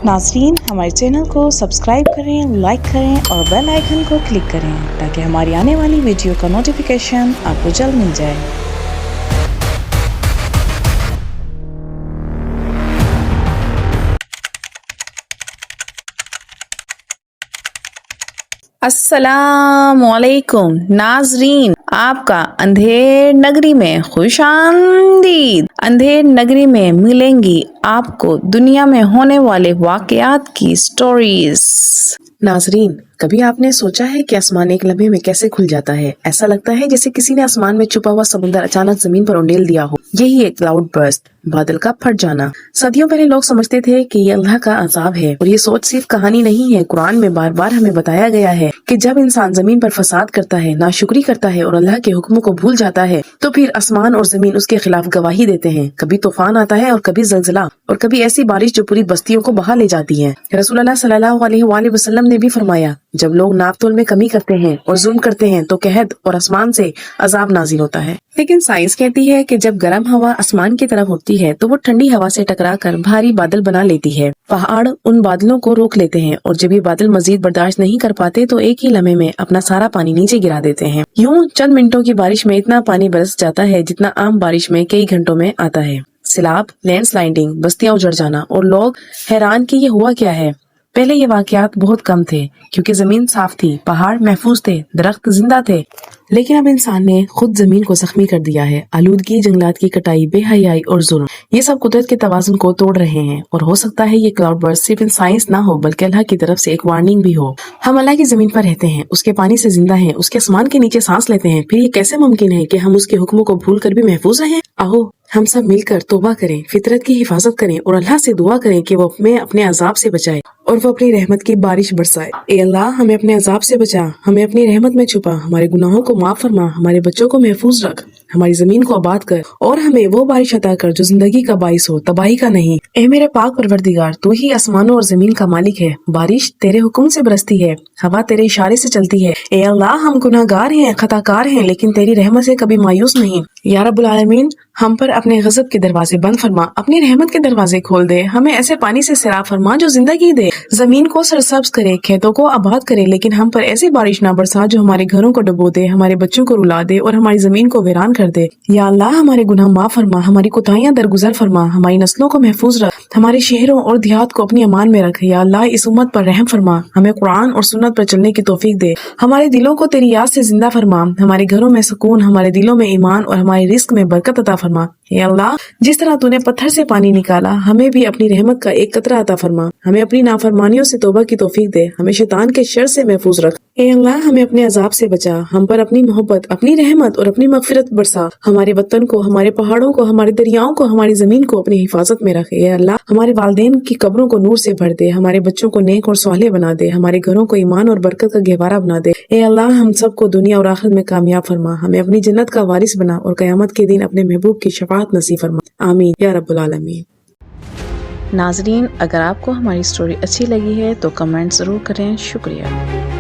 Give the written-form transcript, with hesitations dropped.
नाज़रीन, हमारे चैनल को सब्सक्राइब करें, लाइक करें और बेल आइकन को क्लिक करें ताकि हमारी आने वाली वीडियो का नोटिफिकेशन आपको जल्द मिल जाए। अस्सलामुअलैकुम नाज़रीन, आपका अंधेर नगरी में खुशामदीद। अंधेर नगरी में मिलेंगी आपको दुनिया में होने वाले वाक़यात की स्टोरीज। नाजरीन, कभी आपने सोचा है कि आसमान एक लम्हे में कैसे खुल जाता है? ऐसा लगता है जैसे किसी ने आसमान में छुपा हुआ समुद्र अचानक जमीन पर उंडेल दिया हो। यही एक क्लाउड बर्स्ट, बादल का फट जाना। सदियों पहले लोग समझते थे कि ये अल्लाह का अज़ाब है, और ये सोच सिर्फ कहानी नहीं है। कुरान में बार बार हमें बताया गया है कि जब इंसान जमीन पर फसाद करता है, नाशुक्री करता है और अल्लाह के हुक्मों को भूल जाता है, तो फिर आसमान और जमीन उसके खिलाफ गवाही देते हैं। कभी तूफान आता है और कभी ज़लज़ला, और कभी ऐसी बारिश जो पूरी बस्तियों को बहा ले जाती है। रसूलुल्लाह सल्लल्लाहु अलैहि वसल्लम ने भी फरमाया, जब लोग नापतोल में कमी करते हैं और जुल्म करते हैं तो कहत और आसमान से अजाब नाजिल होता है। लेकिन साइंस कहती है कि जब गर्म हवा आसमान की तरफ उठती है तो वो ठंडी हवा से टकराकर भारी बादल बना लेती है। पहाड़ उन बादलों को रोक लेते हैं, और जब ये बादल मजीद बर्दाश्त नहीं कर पाते तो एक ही लम्हे में अपना सारा पानी नीचे गिरा देते हैं। यूं चंद मिनटों की बारिश में इतना पानी बरस जाता है जितना आम बारिश में कई घंटों में आता है। सैलाब, लैंडस्लाइडिंग, बस्तियां उजड़ जाना, और लोग हैरान कि ये हुआ क्या है। पहले ये वाकयात बहुत कम थे क्योंकि जमीन साफ थी, पहाड़ महफूज थे, दरख्त जिंदा थे। लेकिन अब इंसान ने खुद जमीन को जख्मी कर दिया है। आलूदगी, जंगलात की कटाई, बेहयाई और जुल्म, ये सब कुदरत के तवाज़ुन को तोड़ रहे हैं। और हो सकता है ये क्लाउड बर्स्ट सिर्फ साइंस ना हो बल्कि अल्लाह की तरफ से एक वार्निंग भी हो। हम अल्लाह की जमीन पर रहते हैं, उसके पानी से जिंदा हैं, उसके आसमान के नीचे सांस लेते हैं, फिर ये कैसे मुमकिन है कि हम उसके हुक्मों को भूल कर भी महफूज रहें? आओ हम सब मिलकर तौबा करें, फितरत की हिफाजत करें और अल्लाह से दुआ करें कि वो हमें अपने अजाब से बचाए और वो अपनी रहमत की बारिश बरसाए। ए अल्लाह, हमें अपने अजाब से बचा, हमें अपनी रहमत में छुपा, हमारे गुनाहों को माफ फरमा, हमारे बच्चों को महफूज रख, हमारी जमीन को आबाद कर और हमें वो बारिश अता कर जो जिंदगी का बाइस हो, तबाही का नहीं। ए मेरे पाक परवरदिगार, तू ही आसमानों और जमीन का मालिक है। बारिश तेरे हुक्म से बरसती है, हवा तेरे इशारे से चलती है। ए अल्लाह, हम गुनाहगार हैं, खताकार हैं, लेकिन तेरी रहमत से कभी मायूस नहीं। या रब्बुल आलमीन, हम पर अपने गजब के दरवाजे बंद फरमा, अपनी रहमत के दरवाजे खोल दे। हमें ऐसे पानी से सैराब फरमा जो जिंदगी दे, जमीन को सरसब्ज करे, खेतों को आबाद करे, लेकिन हम पर ऐसी बारिश ना बरसा जो हमारे घरों को डुबो दे, हमारे बच्चों को रुला दे और हमारी जमीन को वीरान कर दे। या अल्लाह, हमारे गुनाह माफ फरमा, हमारी कोताहियां दरगुजर फरमा, हमारी नस्लों को महफूज रख, हमारे शहरों और देहात को अपनी अमान में रख। या अल्लाह, इस उम्मत पर रहम फरमा, हमें कुरान और सुन्नत पर चलने की तौफीक दे, हमारे दिलों को तेरी याद से जिंदा फरमा, हमारे घरों में सुकून, हमारे दिलों में ईमान और हमारे रिस्क में बरकत अता फरमा। या अल्लाह, जिस तरह तूने पत्थर से पानी निकाला, हमें भी अपनी रहमत का एक कतरा अता फरमा, हमें अपनी नाफरमानियों से तौबा की तौफीक दे, हमें शैतान के शर से महफूज रख। ए अल्लाह, हमें अपने अजाब से बचा, हम पर अपनी मोहब्बत, अपनी रहमत और अपनी मगफिरत बरसा, हमारे वतन को, हमारे पहाड़ों को, हमारे दरियाओं को, हमारी जमीन को अपनी हिफाजत में रखे। ए अल्लाह, हमारे वालिदैन की कब्रों को नूर से भर दे, हमारे बच्चों को नेक और स्वाले बना दे, हमारे घरों को ईमान और बरकत का गहवारा बना दे। ए अल्लाह, हम सबको दुनिया और आखिरत में कामयाब फरमा, हमें अपनी जन्नत का वारिस बना और क़यामत के दिन अपने महबूब की शफाअत नसीब फरमा। आमीन या रब्बुल आलमीन। नाज़रीन, अगर आपको हमारी स्टोरी अच्छी लगी है तो कमेंट ज़रूर करें। शुक्रिया।